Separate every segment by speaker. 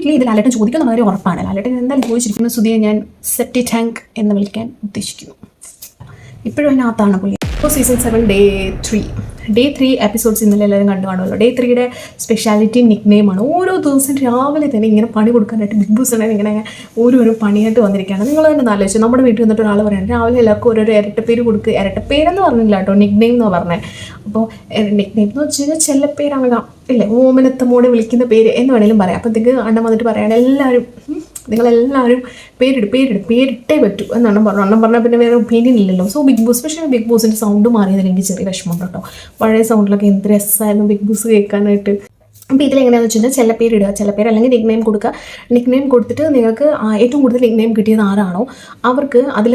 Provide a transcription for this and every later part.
Speaker 1: Definitely ഇത് ലാലേട്ടൻ ചോദിക്കുന്ന വളരെ ഉറപ്പാണ്. ലാലേട്ടൻ എന്തായാലും ചോദിച്ചിരിക്കുന്ന സുധിയെ ഞാൻ സെപ്റ്റി ടാങ്ക് എന്ന് വിളിക്കാൻ ഉദ്ദേശിക്കുന്നു. ഇപ്പോഴും അതിനകത്താണ് പുള്ളി. സീസൺ 7 ഡേ 3 എപ്പിസോഡ്സ് ഇന്നലെ എല്ലാവരും കണ്ടു കാണുമല്ലോ. ഡേ 3യുടെ സ്പെഷ്യാലിറ്റി നിക് നെയിമാണ്. ഓരോ ദിവസം രാവിലെ തന്നെ ഇങ്ങനെ പണി കൊടുക്കാനായിട്ട് ബിഗ് ബോസ് തന്നെ ഇങ്ങനെ ഓരോരോ പണിയായിട്ട് വന്നിരിക്കുകയാണ്. നിങ്ങൾ തന്നെ ആലോചിച്ചു, നമ്മുടെ വീട്ടിൽ വന്നിട്ട് ഒരാൾ പറയുന്നത് രാവിലെ എല്ലാവർക്കും ഓരോരോ ഇരട്ടപ്പേര് കൊടുക്കുക. ഇരട്ടപ്പേരെന്ന് പറഞ്ഞില്ല കേട്ടോ, നിക് നെയിം എന്ന് പറഞ്ഞത്. അപ്പോൾ നിക് നെയിം എന്ന് വെച്ച് കഴിഞ്ഞാൽ ചെല്ലപ്പേരാകാം, ഇല്ലേ, ഓമനത്തമോടെ വിളിക്കുന്ന പേര് എന്ന് വേണമെങ്കിലും പറയാം. അപ്പോഴത്തേക്ക് അണ്ണൻ വന്നിട്ട് പറയാണ് എല്ലാവരും നിങ്ങളെല്ലാവരും പേരിട്ടേ പറ്റൂ എന്നാണ് പറഞ്ഞു. അണ്ണം പറഞ്ഞാൽ പിന്നെ വേറെ ഒപ്പീനിയൻ ഇല്ലല്ലോ. സോ ബിഗ് ബോസ്, പക്ഷേ ബിഗ് ബോസിൻ്റെ സൗണ്ട് മാറിയതിൽ എനിക്ക് ചെറിയ വിഷമം കേട്ടോ. പഴയ സൗണ്ടിലൊക്കെ എന്ത് രസമായിരുന്നു ബിഗ് ബോസ് കേൾക്കാനായിട്ട്. അപ്പോൾ ഇതിലെങ്ങനെയാണെന്ന് വെച്ച് കഴിഞ്ഞാൽ ചിലപ്പേരിടുക, ചിലപ്പേര് അല്ലെങ്കിൽ നിക് നെയിം കൊടുക്കുക. നിക് നെയിം കൊടുത്തിട്ട് നിങ്ങൾക്ക് ഏറ്റവും കൂടുതൽ നിക് നെയിം കിട്ടിയത് ആരാണോ അവർക്ക് അതിൽ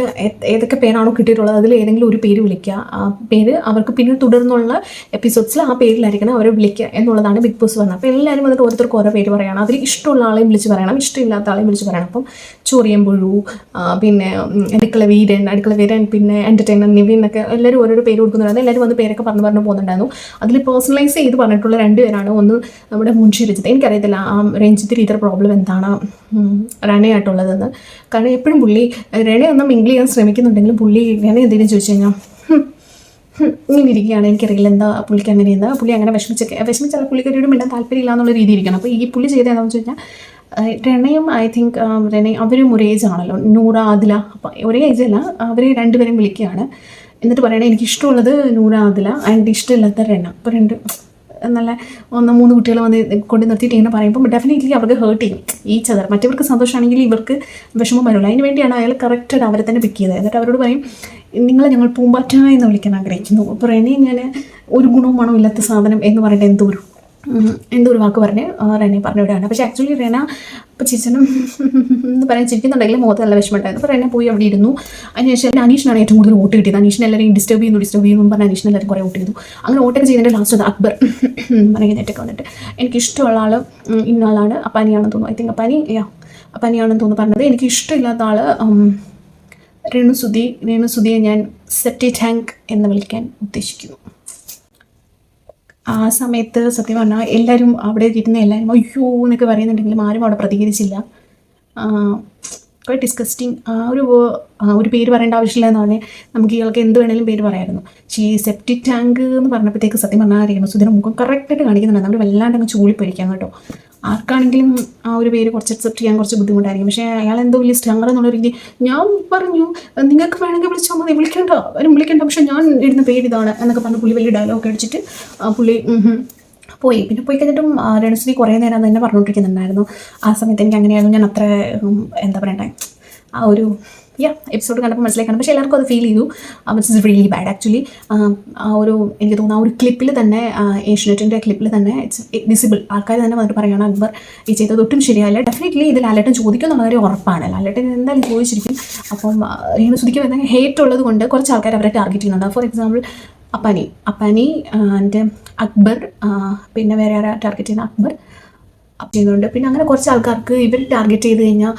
Speaker 1: ഏതൊക്കെ പേരാണോ കിട്ടിയിട്ടുള്ളത് അതിൽ ഏതെങ്കിലും ഒരു പേര് വിളിക്കുക. ആ പേര് അവർക്ക് പിന്നെ തുടർന്നുള്ള എപ്പിസോഡ്സിൽ ആ പേരിലായിരിക്കണം അവരെ വിളിക്കുക എന്നുള്ളതാണ് ബിഗ് ബോസ് പറഞ്ഞത്. അപ്പോൾ എല്ലാവരും വന്നിട്ട് ഓരോരുത്തർക്ക് ഓരോ പേര് പറയണം. അതിൽ ഇഷ്ടമുള്ള ആളെയും വിളിച്ച് പറയണം, ഇഷ്ടമില്ലാത്ത ആളെയും വിളിച്ച് പറയണം. അപ്പം ചൊറിയമ്പുഴു, പിന്നെ അടുക്കള വീരൻ, പിന്നെ എൻ്റർടൈനർ നിവിൻ എന്നൊക്കെ എല്ലാവരും ഓരോരോ പേര് കൊടുക്കുന്നുണ്ടായിരുന്നു. എല്ലാവരും വന്ന് പേരൊക്കെ പറഞ്ഞു പോകുന്നുണ്ടായിരുന്നു. അതിൽ പേഴ്സണലൈസ് ചെയ്ത് പറഞ്ഞിട്ടുള്ള 2 പേരാണ്. ഒന്ന് നമ്മുടെ മുൻഷി രഞ്ജിത്ത്. എനിക്കറിയത്തില്ല ആ രഞ്ജിത്തിന് ഇത്ര പ്രോബ്ലം എന്താണ് രണയായിട്ടുള്ളതെന്ന്. കാരണം എപ്പോഴും പുള്ളി രണയൊന്നും മിങ്കിൾ ചെയ്യാൻ ശ്രമിക്കുന്നുണ്ടെങ്കിലും പുള്ളി രണ എന്തെങ്കിലും ചോദിച്ചു കഴിഞ്ഞാൽ ഇങ്ങനെ ഇരിക്കുകയാണ്. എനിക്കറിയില്ല എന്താ പുള്ളിക്ക് അങ്ങനെ എന്താ പുള്ളി അങ്ങനെ വിഷമിച്ചാൽ പുള്ളിക്കൊരു മിണ്ടാൻ താല്പര്യമില്ല എന്നുള്ള രീതി ഇരിക്കണം. അപ്പോൾ ഈ പുള്ളി ചെയ്ത് എന്താണെന്ന് വെച്ച് കഴിഞ്ഞാൽ രണയും ഐ തിങ്ക് അവരും ഒരേ ഏജ് ആണല്ലോ, നൂറ ആദില. അപ്പം ഒരേ ഏജല്ല, അവർ 2 പേരും വിളിക്കുകയാണ്. എന്നിട്ട് പറയണേ എനിക്കിഷ്ടമുള്ളത് നൂറ ആദില ആൻഡ് ഇഷ്ടമില്ലാത്ത രണ. അപ്പോൾ നല്ല 3 കുട്ടികൾ വന്ന് കൊണ്ട് നിർത്തിയിട്ട് ഇങ്ങനെ പറയുമ്പോൾ ഡെഫിനറ്റ്ലി അവർക്ക് ഹേർട്ട് ചെയ്യും ഈ ചതർ. മറ്റവർക്ക് സന്തോഷമാണെങ്കിൽ ഇവർക്ക് വിഷമം വരുള്ളൂ. അതിന് വേണ്ടിയാണ് അയാൾ കറക്റ്റായിട്ട് അവരെ തന്നെ പിക്ക് ചെയ്തത്. എന്നിട്ട് അവരോട് പറയും നിങ്ങളെ ഞങ്ങൾ പൂമ്പാറ്റ എന്ന് വിളിക്കാൻ ആഗ്രഹിക്കുന്നു. അപ്പോൾ റെനെ ഞാൻ ഒരു ഗുണവും മണവും ഇല്ലാത്ത സാധനം എന്ന് പറഞ്ഞിട്ട് എന്തോ ഒരു വാക്ക് പറഞ്ഞ് റെനെ പറഞ്ഞു വിടുകയാണ്. പക്ഷേ ആക്ച്വലി റെന ഇപ്പോൾ ചിരിച്ചനും എന്ന് പറയാൻ ചിരിക്കുന്നുണ്ടെങ്കിലും മുഖത്ത് നല്ല വിഷമമുണ്ടായിരുന്നു. അപ്പോൾ റെനെ പോയി അവിടെ ഇരുന്നു. അതിനുശേഷം അനീഷിനാണ് ഏറ്റവും കൂടുതൽ വോട്ട് കിട്ടിയത്. അനീഷിനെ എല്ലാവരും ഡിസ്റ്റർബ് ചെയ്യുന്നു പറഞ്ഞാൽ അനീഷിനെ എല്ലാവരും കുറേ വോട്ട് ചെയ്തു. അങ്ങനെ വോട്ടൊക്കെ ചെയ്തതിൻ്റെ ലാസ്റ്റ് അത് അക്ബർ പറയുന്നതായിട്ടൊക്കെ വന്നിട്ട് എനിക്കിഷ്ടമുള്ള ആൾ ഇന്ന ആളാണ്, അപ്പാനിയാണെന്ന് തോന്നുന്നു. ഐ തിങ്ക് അപ്പാനിയാണെന്ന് തോന്നുന്നു പറഞ്ഞത്. എനിക്ക് ഇഷ്ടമില്ലാത്ത ആൾ രേണുസുധിയെ ഞാൻ സെപ്റ്റി ടാങ്ക് എന്ന് വിളിക്കാൻ ഉദ്ദേശിക്കുന്നു. ആ സമയത്ത് സത്യം പറഞ്ഞാൽ എല്ലാവരും അവിടെ ഇരുന്ന് എല്ലാവരും അയ്യോ എന്നൊക്കെ പറയുന്നുണ്ടെങ്കിലും ആരും അവിടെ പ്രതികരിച്ചില്ല. Quite disgusting. ഒരു പേര് പറയേണ്ട ആവശ്യമില്ല എന്ന് പറഞ്ഞാൽ നമുക്ക് ഇയാൾക്ക് എന്ത് വേണമെങ്കിലും പേര് പറയാമായിരുന്നു. പക്ഷേ ഈ സെപ്റ്റിക് ടാങ്ക് എന്ന് പറഞ്ഞപ്പോഴത്തേക്ക് സത്യം പറഞ്ഞാൽ രേണുസുധിയുടെ മുഖം കറക്റ്റായിട്ട് കാണിക്കുന്നുണ്ട്. നമ്മൾ വല്ലാണ്ട് അങ്ങ് ചൂളിപ്പൊരിക്കാം കേട്ടോ. ആർക്കാണെങ്കിലും ആ ഒരു പേര് കുറച്ച് അക്സെപ്റ്റ് ചെയ്യാൻ കുറച്ച് ബുദ്ധിമുട്ടായിരിക്കും. പക്ഷേ അയാൾ എന്തോ വലിയ സ്റ്റാർ എന്നുള്ള രീതി ഞാൻ പറഞ്ഞു നിങ്ങൾക്ക് വേണമെങ്കിൽ വിളിച്ചാൽ മതി, വിളിക്കണ്ട പക്ഷേ ഞാൻ ഇടുന്ന പേര് ഇതാണ് എന്നൊക്കെ പറഞ്ഞ് പുള്ളി വലിയ ഡയലോഗ് അടിച്ചിട്ട് പുള്ളി പോയി. പിന്നെ പോയി കഴിഞ്ഞിട്ടും രേണുസുധി കുറേ നേരം തന്നെ പറഞ്ഞുകൊണ്ടിരിക്കുന്നുണ്ടായിരുന്നു. ആ സമയത്ത് എനിക്ക് അങ്ങനെയായിരുന്നു, ഞാൻ അത്ര എന്താ പറയണ്ടേ ആ ഒരു എപ്പിസോഡ് കണ്ടപ്പോൾ മനസ്സിലാക്കണം. പക്ഷേ എല്ലാവർക്കും അത് ഫീൽ ചെയ്തു. Which is really bad actually. ആ ഒരു എനിക്ക് തോന്നുന്നു ആ ഒരു ക്ലിപ്പിൽ തന്നെ ഏഷ്യനെറ്റിൻ്റെ ക്ലിപ്പിൽ തന്നെ ഇറ്റ്സ് വിസിബിൾ. ആൾക്കാർ തന്നെ വന്നിട്ട് പറയുകയാണ് അക്ബർ ഈ ചെയ്തത് ഒട്ടും ശരിയല്ല. ഡെഫിനറ്റ്ലി ഇത് ലാലേട്ടൻ ചോദിക്കുന്ന വളരെ ഉറപ്പാണ്. ലാലേട്ടൻ എന്തായാലും ചോദിച്ചിരിക്കും. അപ്പം രേണുസുധിക്ക് എന്തെങ്കിലും ഹേറ്റ് ഉള്ളത് കൊണ്ട് കുറച്ച് ആൾക്കാർ അവരെ ടാർഗറ്റ് ചെയ്യുന്നുണ്ട്. For example Appani and Akbar, പിന്നെ വേറെ ആരാ ടാർഗറ്റ് ചെയ്യുന്ന അക്ബർ ചെയ്യുന്നുണ്ട്. പിന്നെ അങ്ങനെ കുറച്ച് ആൾക്കാർക്ക് ഇവർ ടാർഗറ്റ് ചെയ്ത് കഴിഞ്ഞാൽ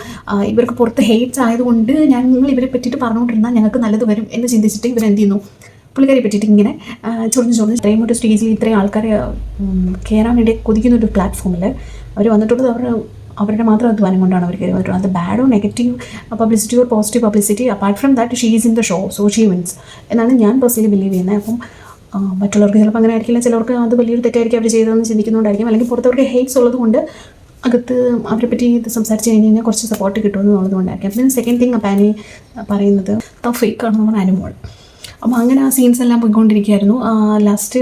Speaker 1: ഇവർക്ക് പുറത്ത് ഹെയ്റ്റ്സ് ആയതുകൊണ്ട് ഞങ്ങൾ ഇവരെ പറ്റിയിട്ട് പറഞ്ഞുകൊണ്ടിരുന്നാൽ ഞങ്ങൾക്ക് നല്ലത് വരും എന്ന് ചിന്തിച്ചിട്ട് ഇവരെന്ത് ചെയ്യുന്നു പുള്ളിക്കാരെ പറ്റിയിട്ട് ഇങ്ങനെ ചൊറിഞ്ഞ് ഇത്രയും ഒരു സ്റ്റേജിൽ ഇത്രയും ആൾക്കാരെ കയറാൻ വേണ്ടി കൊതിക്കുന്ന ഒരു പ്ലാറ്റ്ഫോമിൽ അവർ വന്നിട്ടുള്ളത് അവരുടെ മാത്രം അധ്വാനം കൊണ്ടാണ് അവർ കയറി വന്നിട്ടുള്ളത്. അത് bad or negative publicity or positive publicity apart from that she is in the show, so she wins എന്നാണ് ഞാൻ പേഴ്സണലി ബിലീവ് ചെയ്യുന്നത്. അപ്പം മറ്റുള്ളവർക്ക് ചിലപ്പോൾ അങ്ങനെ ആയിരിക്കില്ല, ചിലർക്ക് അത് വലിയൊരു തെറ്റായിരിക്കും അവർ ചെയ്തതെന്ന് ചിന്തിക്കുന്നുണ്ടായിരിക്കും. അല്ലെങ്കിൽ പുറത്തവർക്ക് ഹെയ്റ്റ്സ് ഉള്ളത് കൊണ്ട് അകത്ത് അവരെ പറ്റി ഇത് സംസാരിച്ച് കഴിഞ്ഞ് കുറച്ച് സപ്പോർട്ട് കിട്ടുമെന്നുള്ളത് കൊണ്ടായിരിക്കും. പിന്നെ സെക്കൻഡ് തിങ് അപ്പാനി പറയുന്നത് ഫേക്കാണെന്ന് പറഞ്ഞ അനുമോൾ. അപ്പോൾ അങ്ങനെ ആ സീൻസ് എല്ലാം പോയിക്കൊണ്ടിരിക്കുകയായിരുന്നു. ലാസ്റ്റ്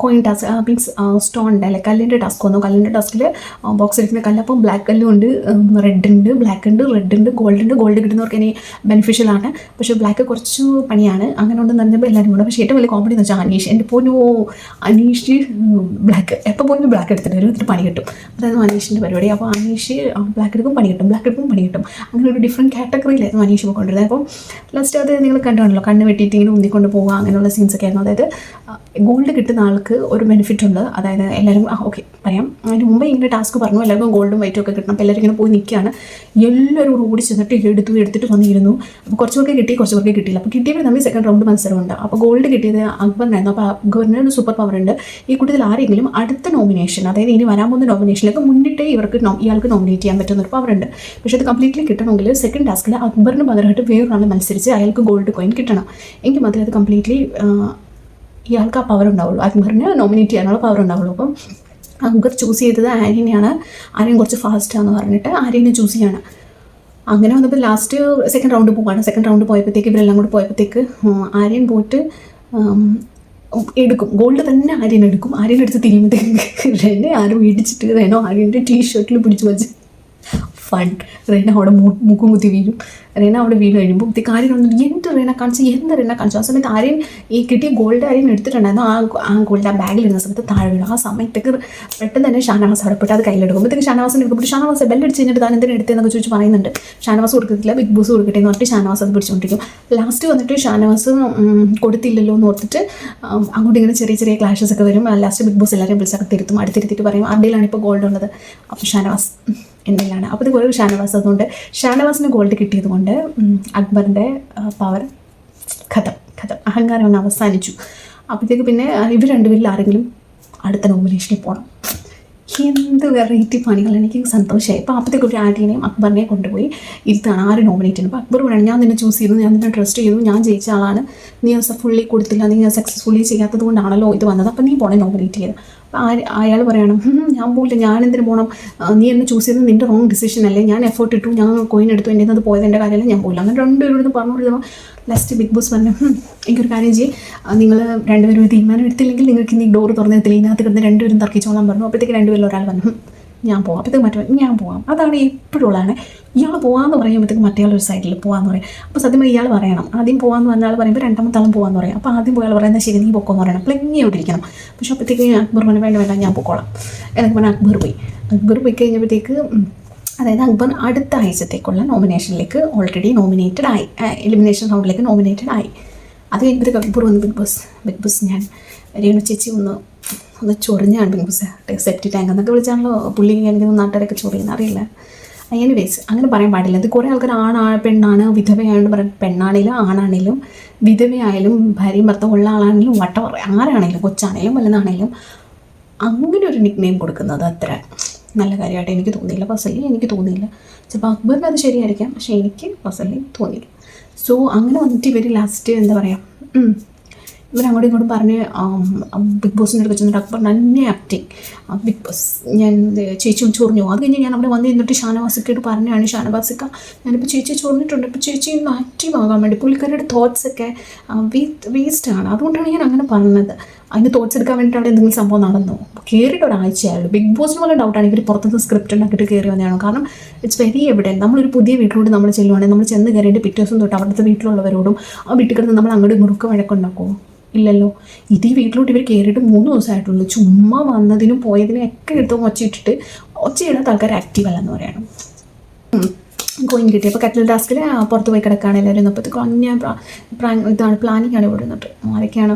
Speaker 1: കോയിൻ ടാസ്ക് മീൻസ് സ്റ്റോണിൻ്റെ അല്ലെ കല്ലിൻ്റെ ടാസ്ക് വന്നു. കല്ലിൻ്റെ ടാസ്കിൽ ബോക്സ് എടുക്കുന്ന കല്ല്, അപ്പം ബ്ലാക്ക് കല്ലും ഉണ്ട്, റെഡ് ഉണ്ട്, ബ്ലാക്ക് ഉണ്ട്, റെഡ് ഉണ്ട്, ഗോൾഡ് കിട്ടുന്നവർക്ക് ഇനി ബെനിഫിഷ്യലാണ്. പക്ഷേ ബ്ലാക്ക് കുറച്ച് പണിയാണ്. അങ്ങനെ ഉണ്ടെന്ന് പറഞ്ഞപ്പോൾ എല്ലാവരും കൂടെ. പക്ഷേ ഏറ്റവും വലിയ കോമഡി എന്ന് വെച്ചാൽ അനീഷ്, എൻ്റെ പോനോ അനീഷ് ബ്ലാക്ക് എപ്പോൾ പോലും ബ്ലാക്ക് എടുത്തിട്ട് വരും, എന്നിട്ട് പണി കിട്ടും. അതായിരുന്നു അനീഷിൻ്റെ പരിപാടി. അപ്പോൾ അനീഷ് ബ്ലാക്ക് എടുക്കും പണി കിട്ടും. അങ്ങനെ ഒരു ഡിഫറെൻറ്റ് കാറ്റഗറിയിലായിരുന്നു അനീഷ് പോയിക്കൊണ്ടിരുന്നത്. അപ്പം ലാസ്റ്റ് അത് നിങ്ങൾ കണ്ടുകൊണ്ടല്ലോ, കണ്ണ് വെട്ടിയിട്ട് ഇങ്ങനെ ഉന്തിക്കൊണ്ട് പോകുക, അങ്ങനെയുള്ള സീൻസൊക്കെ ആയിരുന്നു. അതായത് ഗോൾഡ് കിട്ടുന്ന ആൾക്ക് ഒരു ബെനിഫിറ്റ് ഉണ്ട്. അതായത് എല്ലാവരും ഓക്കെ പറയാം, അതിന് മുമ്പേ ഇങ്ങനെ ടാസ്ക് പറഞ്ഞു എല്ലാവർക്കും ഗോൾഡും വൈറ്റും ഒക്കെ കിട്ടണം. അപ്പോൾ എല്ലാവരും ഇങ്ങനെ പോയി നിൽക്കുകയാണ്. എല്ലാവരും ഓടി ചെന്നിട്ട് എടുത്തിട്ട് വന്നിരുന്നു. അപ്പോൾ കുറച്ച് പേർക്ക് കിട്ടി, കുറച്ച് പേർക്ക് കിട്ടിയില്ല. അപ്പോൾ കിട്ടിയപ്പോൾ നമ്മൾ സെക്കൻഡ് റൗണ്ട് മത്സരമുണ്ട്. അപ്പോൾ ഗോൾഡ് കിട്ടിയത് അക്ബറിനായിരുന്നു. അപ്പോൾ അക്ബറിന് ഒരു സൂപ്പർ പവർ ഉണ്ട്. ഈ കൂട്ടത്തിൽ ആരെങ്കിലും അടുത്ത നോമിനേഷൻ, അതായത് ഇനി വരാൻ പോകുന്ന നോമിനേഷനിലേക്ക് മുന്നിട്ടേ ഇയാൾക്ക് നോമിനേറ്റ് ചെയ്യാൻ പറ്റുന്ന ഒരു പവർ ഉണ്ട്. പക്ഷേ അത് കംപ്ലീറ്റ്ലി കിട്ടണമെങ്കിൽ സെക്കൻഡ് ടാസ്കിൽ അക്ബറിന് പകരമായിട്ട് വേറൊരാൾ മത്സരിച്ച് അയാൾക്ക് ഗോൾഡ് കോയിൻ കിട്ടണം. എങ്കിൽ മാത്രമേ അത് കംപ്ലീറ്റ്ലി ഇയാൾക്ക് ആ പവർ ഉണ്ടാവുള്ളൂ, അക്ബറിന് നോമിനേറ്റ് ചെയ്യാനുള്ള പവർ ഉണ്ടാവുള്ളൂ. അപ്പം അക്ബർ ചൂസ് ചെയ്തത് ആര്യനെയാണ്. ആര്യൻ കുറച്ച് ഫാസ്റ്റാന്ന് പറഞ്ഞിട്ട് ആര്യനെ ചൂസ് ചെയ്യാണ്. അങ്ങനെ വന്നപ്പോൾ ലാസ്റ്റ് സെക്കൻഡ് റൗണ്ട് പോവാണ്. സെക്കൻഡ് റൗണ്ട് പോയപ്പോഴത്തേക്ക് ഇവരെല്ലാം കൂടെ പോയപ്പോഴത്തേക്ക് ആര്യൻ പോയിട്ട് എടുക്കും, ഗോൾഡ് തന്നെ ആര്യൻ എടുക്കും. ആര്യൻ എടുത്ത് തിരിയുമ്പോഴത്തേക്ക് റെനെ ആരും ഇടിച്ചിട്ട് റെനോ ആര്യൻ്റെ ടീഷർട്ടിൽ പിടിച്ച് വെച്ച് ഫൺ. റെന അവിടെ മുക്കും കുത്തി വീഴും. റെന അവിടെ വീണ് കഴിയുമ്പോൾ കാര്യം എന്ത് റെന കാണിച്ചു. ആ സമയത്ത് ആര്യൻ ഈ കിട്ടിയ ഗോൾഡ് ആര്യൻ എടുത്തിട്ടുണ്ടായിരുന്നു. ആ ഗോൾഡ് ആ ബാഗിലിരുന്ന സമയത്ത് താഴെ വീഴും. ആ സമയത്തേക്ക് പെട്ടെന്ന് തന്നെ ഷാനവാസ് അവിടെ പോയിട്ട് അത് കയ്യിലെടുക്കുമ്പോഴത്തേക്ക് ഷാനവാസിന് എടുക്കുമ്പോൾ ഷാനവാസ് ബെല്ലടിച്ച് കഴിഞ്ഞിട്ട് താൻ എന്തിനാ എടുത്തതെന്നൊക്കെ ചോദിച്ച് പറയുന്നുണ്ട്. ഷാനവാസ് കൊടുക്കത്തില്ല, ബിഗ് ബോസ് കൊടുക്കട്ടെ എന്ന് പറഞ്ഞിട്ട് ഷാനവാസ് അത് പിടിച്ചുകൊണ്ടിരിക്കും. ലാസ്റ്റ് വന്നിട്ട് ഷാനവാസ് കൊടുത്തില്ലല്ലോ എന്ന് ഓർത്തിട്ട് അങ്ങോട്ട് ഇങ്ങനെ ചെറിയ ചെറിയ ക്ലാഷസ് ഒക്കെ വരും. ലാസ്റ്റ് ബിഗ് ബോസ് എല്ലാവരെയും വിളിച്ചൊക്കെ തിരുത്തും. അടുത്തിരുത്തിട്ട് പറയും ആരുടെയിലാണ് ഇപ്പോൾ ഗോൾഡ് ഉള്ളത്. അപ്പോൾ ഷാനവാസ് എന്തെങ്കിലാണ്. അപ്പോൾ ഇത് കുറേ ഷാനവാസ്, അതുകൊണ്ട് ഷാനവാസിന് ഗോൾഡ് കിട്ടിയത് കൊണ്ട് അക്ബറിൻ്റെ പവർ ഖതം, അഹങ്കാരം ഒന്ന് അവസാനിച്ചു. അപ്പോഴത്തേക്ക് പിന്നെ ഇവർ രണ്ടുപേരിൽ ആരെങ്കിലും അടുത്ത നോമിനേഷനിൽ പോകണം. എന്ത് വെറൈറ്റി പണികൾ, എനിക്ക് സന്തോഷമായി. അപ്പോൾ അപ്പോഴത്തേക്ക് ഒരു ആര്യനെയും അക്ബറിനെയും കൊണ്ടുപോയി ഇരുത്താണ്. ആര് നോമിനേറ്റ് ചെയ്യുന്നത്. അപ്പോൾ അക്ബർ പറയണം ഞാൻ നിന്നെ ചൂസ് ചെയ്തു, ഞാൻ നിന്നെ ട്രസ്റ്റ് ചെയ്തു, ഞാൻ ജയിച്ച ആളാണ്, നീ ഫുള്ളി കൊടുത്തില്ല, നീ സക്സസ്ഫുള്ളി ചെയ്യാത്തത് കൊണ്ടാണല്ലോ ഇത് വന്നത്, അപ്പോൾ നീ പോണേ നോമിനേറ്റ് ചെയ്ത്. അപ്പോൾ അയാൾ പറയണം ഞാൻ പോയില്ല, ഞാനെന്തിനു പോകണം, നീ എന്നെ ചൂസ് ചെയ്തത് നിൻ്റെ റോങ് ഡിസിഷൻ അല്ലേ, ഞാൻ എഫേർട്ട് ഇട്ടു, ഞാൻ കോയിൻ എടുത്തു, എൻ്റെ അത് പോയത് എൻ്റെ കാര്യമല്ല, ഞാൻ പോയില്ല. അങ്ങനെ രണ്ടുപേരും പറഞ്ഞു. ലാസ്റ്റ് ബിഗ് ബോസ് പറഞ്ഞു എനിക്കൊരു കാര്യം ചെയ്യും, നിങ്ങൾ രണ്ടുപേരും തീരുമാനം എടുത്തില്ലെങ്കിൽ നിങ്ങൾക്ക് ഇനി ഡോർ തുറന്നെത്തില്ല, ഇതിനകത്ത് കിടന്ന് രണ്ടുപേരും തർക്കിച്ചോളാൻ പറഞ്ഞു. അപ്പോഴത്തേക്ക് രണ്ടുപേരും ഒരാൾ പറഞ്ഞു ഞാൻ പോകാം. അപ്പോഴത്തേക്ക് മറ്റേ ഞാൻ പോകാം. അതാണ് എപ്പോഴും ഉള്ളതാണ്. ഇയാൾ പോകാമെന്ന് പറയുമ്പോഴത്തേക്ക് മറ്റേ ഒരു സൈഡിൽ പോകാമെന്ന് പറയും. അപ്പോൾ സത്യം ഇയാൾ പറയണം ആദ്യം പോകാമെന്ന് പറഞ്ഞ ആൾ പറയുമ്പോൾ രണ്ടാമത്തെ ആളും പോകാമെന്ന് പറയും. അപ്പോൾ ആദ്യം പോയാൽ പറയുന്നത് ശരി നീ പൊക്കോന്ന് പറയണം, അപ്പോൾ എങ്ങനെ ഇരിക്കണം. പക്ഷേ അപ്പോഴത്തേക്ക് അക്ബർ പറഞ്ഞു വേണ്ട ഞാൻ പൊക്കോളാം എന്നൊക്കെ പറഞ്ഞാൽ അക്ബർ പോയി കഴിഞ്ഞപ്പോഴത്തേക്ക് അതായത് അക്ബർ അടുത്ത ആഴ്ചത്തേക്കുള്ള നോമിനേഷനിലേക്ക് ഓൾറെഡി നോമിനേറ്റഡ് ആയി, എലിമിനേഷൻ റൗണ്ടിലേക്ക് നോമിനേറ്റഡ് ആയി. അത് കഴിഞ്ഞപ്പോഴത്തേക്ക് അക്ബർ വന്ന് ബിഗ് ബോസ് ഞാൻ രേണു ചേച്ചി ഒന്ന് ചൊറിഞ്ഞാണ് ബിഗ് ബോസ് സെപ്റ്റി ടാങ്ക് എന്നൊക്കെ വിളിച്ചാണല്ലോ പുള്ളി, എനിക്ക് നാട്ടുകാരൊക്കെ ചൊറിയുന്ന അറിയില്ല. എനിവേസ് അങ്ങനെ പറയാൻ പാടില്ല. അത് കുറേ ആൾക്കാർ പെണ്ണാണ് വിധവയായതുകൊണ്ട് പറയാം. പെണ്ണാണെങ്കിലും ആണാണെങ്കിലും വിധവയായാലും ഭാര്യയും ഭർത്താവ് ഉള്ള ആളാണെങ്കിലും ആരാണെങ്കിലും കൊച്ചാണെങ്കിലും വലുതാണെങ്കിലും അങ്ങനെ ഒരു നിക് നെയിം കൊടുക്കുന്നത് അത്ര നല്ല കാര്യമായിട്ട് എനിക്ക് തോന്നിയില്ല. പേഴ്സണലി എനിക്ക് തോന്നിയില്ല. ചിലപ്പോൾ അക്ബറിന് അത് ശരിയായിരിക്കാം, പക്ഷേ എനിക്ക് പേഴ്സണലി തോന്നിയില്ല. സോ അങ്ങനെ വന്നിട്ട് ഇവർ ലാസ്റ്റ് എന്താ പറയുക, ഇവരങ്ങോട്ടും ഇങ്ങോട്ടും പറഞ്ഞ് ബിഗ് ബോസിൻ്റെ അടുത്ത് ചെന്നിട്ട് അക്ബർ തന്നെ ആക്ടിങ് ബിഗ് ബോസ് ഞാൻ ചേച്ചി ചൊറിഞ്ഞു. അത് കഴിഞ്ഞ് ഞാൻ അവിടെ വന്ന് നിന്നിട്ട് ഷാനവാസിക്കയോട് പറഞ്ഞാണ് ഷാനവാസിക്ക ഞാനിപ്പോൾ ചേച്ചി ചൊറിഞ്ഞിട്ടുണ്ട്, ഇപ്പോൾ ചേച്ചി ഒന്ന് ആക്റ്റീവ് ആകാൻ വേണ്ടി പുള്ളിക്കാരുടെ തോട്ട്സൊക്കെ വേസ്റ്റാണ്, അതുകൊണ്ടാണ് ഞാൻ അങ്ങനെ പറഞ്ഞത്. അതിന് തോട്ട്സ് എടുക്കാൻ വേണ്ടിയിട്ട് അവിടെ എന്തെങ്കിലും സംഭവം നടന്നു. കയറിയിട്ട് ഒരാഴ്ചയായുള്ളൂ. ബിഗ് ബോസിന് പോലെ ഡൗട്ടാണ് ഇവർ പുറത്തുനിന്ന് സ്ക്രിപ്റ്റ് ഉണ്ടാക്കിയിട്ട് കയറി വന്നതാണ്. കാരണം ഇറ്റ്സ് വെരി എവിഡൻറ്റ്. നമ്മളൊരു പുതിയ വീട്ടിലോട്ട് നമ്മൾ ചെല്ലുവാണെങ്കിൽ നമ്മൾ ചെന്ന് കയറിയിട്ട് പിറ്റേ ദിവസം തൊട്ട് അവിടുത്തെ വീട്ടിലുള്ളവരോടും ആ വീട്ടിൽ കിടന്ന് നമ്മൾ അങ്ങോട്ടും ഇങ്ങോട്ടും വഴക്കുണ്ടാക്കുമോ? ഇല്ലല്ലോ. ഇത് ഈ വീട്ടിലോട്ട് ഇവർ കയറിയിട്ട് 3 ദിവസമായിട്ടുള്ളൂ. ചുമ്മാ വന്നതിനും പോയതിനും ഒക്കെ എടുത്ത് ഒച്ചയിടാത്ത ആൾക്കാർ ആക്റ്റീവ് അല്ലെന്ന് പറയണം. കോയിൻ കിട്ടി. അപ്പോൾ കട്ടിൽ ടാസ്കിൽ പുറത്ത് പോയി കിടക്കുകയാണ് എല്ലാവരും. അപ്പോഴത്തേക്കും ഇതാണ് പ്ലാനിങ് ആണ് ഇവിടെ നിന്നിട്ട് ആരൊക്കെയാണ്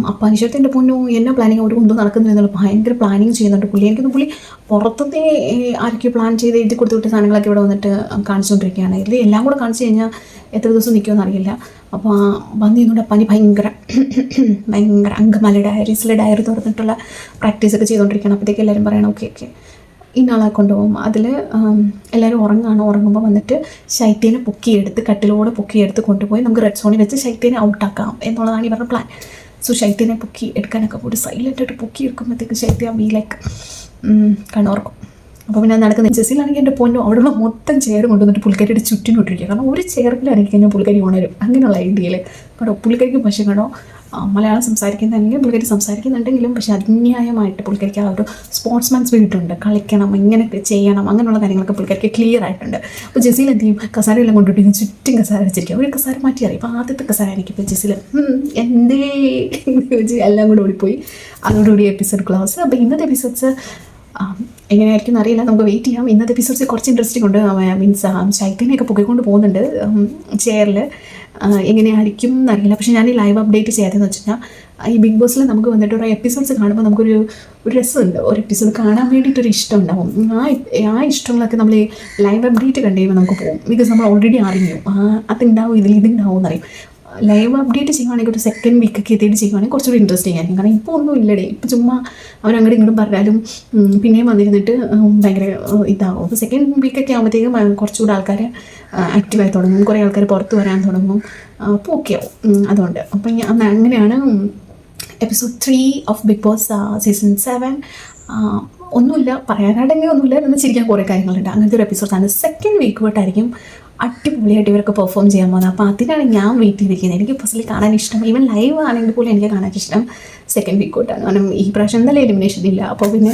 Speaker 1: അപ്പം അനുശേഷത്തിൻ്റെ പൊന്നു എന്നാ പ്ലാനിങ് ഒരു കൊണ്ടു നടക്കുന്നു എന്നുള്ള ഭയങ്കര പ്ലാനിങ് ചെയ്യുന്നുണ്ട് പുള്ളി. എനിക്കൊന്ന് പുള്ളി പുറത്തത്തെ ആരൊക്കെ പ്ലാൻ ചെയ്ത് എഴുതി കൊടുത്തു വിട്ട സാധനങ്ങളൊക്കെ ഇവിടെ വന്നിട്ട് കാണിച്ചുകൊണ്ടിരിക്കുകയാണ്. ഇതിൽ എല്ലാം കൂടെ കാണിച്ചു കഴിഞ്ഞാൽ എത്ര ദിവസം നിൽക്കുമെന്ന് അറിയില്ല. അപ്പോൾ വന്നു നിന്നോട് പനി ഭയങ്കര അങ്കമാലി ഡയറി തുറന്നിട്ടുള്ള പ്രാക്ടീസൊക്കെ ചെയ്തുകൊണ്ടിരിക്കുകയാണ്. അപ്പോഴത്തേക്ക് എല്ലാവരും പറയണം ഓക്കെ ഇന്നാളെ കൊണ്ടുപോകും. അതിൽ എല്ലാവരും ഉറങ്ങുമ്പോൾ വന്നിട്ട് ശൈത്യനെ കട്ടിലോടെ പൊക്കിയെടുത്ത് കൊണ്ടുപോയി നമുക്ക് റെഡ് സോണിൽ വെച്ച് ശൈത്യനെ ഔട്ടാക്കാം എന്നുള്ളതാണ് ഇവരുടെ പ്ലാൻ. സോ ശൈത്യനെ എടുക്കാനൊക്കെ പോയിട്ട് സൈലൻ്റായിട്ട് എടുക്കുമ്പോഴത്തേക്ക് ശൈത്യ ബി ലൈക്ക് കണ്ണോർക്കും. അപ്പോൾ പിന്നെ നടക്കുന്ന ചെസ്സിലാണെങ്കിൽ എൻ്റെ പൊന്നോ അവിടെയുള്ള മൊത്തം ചെയർ കൊണ്ടുവന്നിട്ട് പുള്ളിക്കാരിയുടെ ചുറ്റിനോട്ടിരിക്കുക. കാരണം ഒരു ചെയറിൽ ഇറങ്ങി കഴിഞ്ഞാൽ പുള്ളിക്കാരി ഉണരും അങ്ങനെയുള്ള ഐഡിയയിൽ കേട്ടോ. പുള്ളിക്കാരിക്ക് പക്ഷേ കേട്ടോ മലയാളം സംസാരിക്കുന്നുണ്ടെങ്കിലും പുള്ളിക്കാരി സംസാരിക്കുന്നുണ്ടെങ്കിലും പക്ഷേ അന്യായമായിട്ട് പുള്ളിക്കാരിക്ക് ആ ഒരു സ്പോർട്സ്മാൻ സ്പിരിറ്റ് ഉണ്ട്. കളിക്കണം, ഇങ്ങനെയൊക്കെ ചെയ്യണം, അങ്ങനെയുള്ള കാര്യങ്ങളൊക്കെ പുള്ളിക്കാരിക്ക് ക്ലിയർ ആയിട്ടുണ്ട്. അപ്പോൾ ജെസ്സിയിൽ എന്ത് ചെയ്യും, കസാരയെല്ലാം കൊണ്ടുപോയി ചുറ്റും കസാര വെച്ചിരിക്കുക. ഒരു കസാര മാറ്റി അറിയും. അപ്പോൾ ആദ്യത്തെ കസാര എനിക്കിപ്പോൾ ജെസ്സിയിൽ എന്തേ എല്ലാം കൂടെ ഓടിപ്പോയി. അതോടുകൂടി എപ്പിസോഡ് ക്ലോസ്. അപ്പോൾ ഇന്നത്തെ എപ്പിസോഡ്സ് എങ്ങനെയായിരിക്കും എന്നറിയില്ല, നമുക്ക് വെയിറ്റ് ചെയ്യാം. ഇന്നത്തെ എപ്പിസോഡ്സ് കുറച്ച് ഇൻട്രസ്റ്റിംഗ് ഉണ്ട്. മീൻസ് ശൈത്യനെയൊക്കെ പൊക്കിക്കൊണ്ട് പോകുന്നുണ്ട് ചെയറിൽ. എങ്ങനെയായിരിക്കും എന്നറിയില്ല. പക്ഷേ ഞാൻ ഈ ലൈവ് അപ്ഡേറ്റ് ചെയ്യാത്തതെന്ന് വെച്ച് കഴിഞ്ഞാൽ ഈ ബിഗ് ബോസിൽ നമുക്ക് വന്നിട്ട് ഒരു എപ്പിസോഡ്സ് കാണുമ്പോൾ നമുക്കൊരു രസമുണ്ട്. ഒരു എപ്പിസോഡ് കാണാൻ വേണ്ടിയിട്ടൊരു ഇഷ്ടം ഉണ്ടാവും. ആ ഇഷ്ടങ്ങളൊക്കെ നമ്മൾ ഈ ലൈവ് അപ്ഡേറ്റ് കണ്ടു കഴിയുമ്പോൾ നമുക്ക് പോകും. ബിക്കോസ് നമ്മൾ ഓൾറെഡി അറിഞ്ഞു അതുണ്ടാവും, ഇതുണ്ടാവും എന്നറിയും. ലൈവ് അപ്ഡേറ്റ് ചെയ്യുവാണെങ്കിൽ ഒരു സെക്കൻഡ് വീക്കൊക്കെ എത്തിയിട്ട് ചെയ്യുവാണെങ്കിൽ കുറച്ചുകൂടി ഇൻട്രസ്റ്റിംഗ് ആയിരിക്കും. കാരണം ഇപ്പോൾ ഒന്നും ഇല്ലടേ. ഇപ്പോൾ ചുമ്മാ അവരങ്ങോട്ടും ഇങ്ങോട്ടും പറഞ്ഞാലും പിന്നെയും വന്നിരുന്നിട്ട് ഭയങ്കര ഇതാകും. അപ്പോൾ സെക്കൻഡ് വീക്കൊക്കെ ആകുമ്പോഴത്തേക്കും കുറച്ചുകൂടി ആൾക്കാർ ആക്റ്റീവായി തുടങ്ങും, കുറേ ആൾക്കാർ പുറത്ത് വരാൻ തുടങ്ങും. അപ്പോൾ ഓക്കെ ആവും. അതുകൊണ്ട് അപ്പോൾ അങ്ങനെയാണ് episode 3 of Bigg Boss season 7. ഒന്നുമില്ല പറയാനായിട്ടെങ്കിൽ ഒന്നുമില്ല, എന്ന് ചിരിക്കാൻ കുറേ കാര്യങ്ങളുണ്ട്. അങ്ങനത്തെ ഒരു എപ്പിസോഡാണ്. സെക്കൻഡ് വീക്ക് തൊട്ടായിരിക്കും അടിപൊളിയായിട്ട് ഇവരൊക്കെ പെർഫോം ചെയ്യാൻ പോകുന്നത്. അപ്പോൾ അതിനാണ് ഞാൻ വെയിറ്റ് ചെയ്തിരിക്കുന്നത്. എനിക്ക് പേഴ്സണലി കാണാൻ ഇഷ്ടം, ഈവൻ ലൈവ് ആണെങ്കിൽ പോലും എനിക്ക് കാണാൻ ഇഷ്ടം സെക്കൻഡ് വീക്ക് തൊട്ടാണ്. കാരണം ഈ പ്രാവശ്യം എന്തായാലും എലിമിനേഷൻ ഇല്ല. അപ്പോൾ പിന്നെ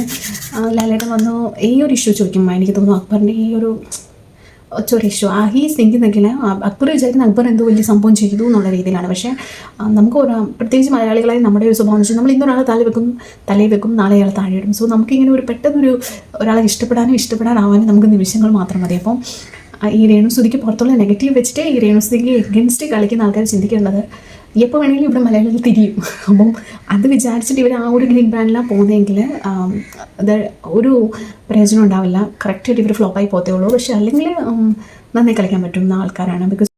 Speaker 1: ലാലേട്ടൻ വന്നു ഈ ഒരു ഇഷ്യൂ ചോദിക്കുമ്പോൾ എനിക്ക് തോന്നുന്നു അക്ബറിൻ്റെ ഈ ഒരു ഇഷ്യൂ ഹീസ് തിങ്കിന്നെങ്കിൽ അക്ബർ വിചാരിക്കുന്ന അക്ബർ എന്തോ വലിയ സംഭവം ചെയ്തു എന്നുള്ള രീതിയിലാണ്. പക്ഷേ നമുക്ക് പ്രത്യേകിച്ച് മലയാളികളായി നമ്മുടെ ഒരു സ്വഭാവം വെച്ചാൽ നമ്മൾ ഇന്നൊരാളെ തലയിൽ വെക്കും, നാളെ അയാൾ താഴെ ഇടും. സോ നമുക്കിങ്ങനെ ഒരു പെട്ടെന്നൊരു ഒരാളെ ഇഷ്ടപ്പെടാനാവാനും നമുക്ക് നിമിഷങ്ങൾ മാത്രം മതി. അപ്പം ഈ രേണുസുതിക്ക് പുറത്തുള്ള നെഗറ്റീവ് വെച്ചിട്ട് ഈ രേണുസുതിക്ക് എഗൻസ്റ്റ് കളിക്കുന്ന ആൾക്കാർ ചിന്തിക്കേണ്ടത് എപ്പോൾ വേണമെങ്കിലും ഇവിടെ മലയാളികൾ തിരിയും. അപ്പം അത് വിചാരിച്ചിട്ട് ഇവർ ആ ഒരു ഗ്രീൻ ബ്രാൻഡിലാണ് പോകുന്നതെങ്കിൽ അത് ഒരു പ്രയോജനം ഉണ്ടാവില്ല. കറക്റ്റായിട്ട് ഇവർ ഫ്ലോപ്പായി പോകത്തേ ഉള്ളൂ. പക്ഷേ അല്ലെങ്കിൽ നന്നായി കളിക്കാൻ പറ്റുന്ന ആൾക്കാരാണ്. ബിക്കോസ്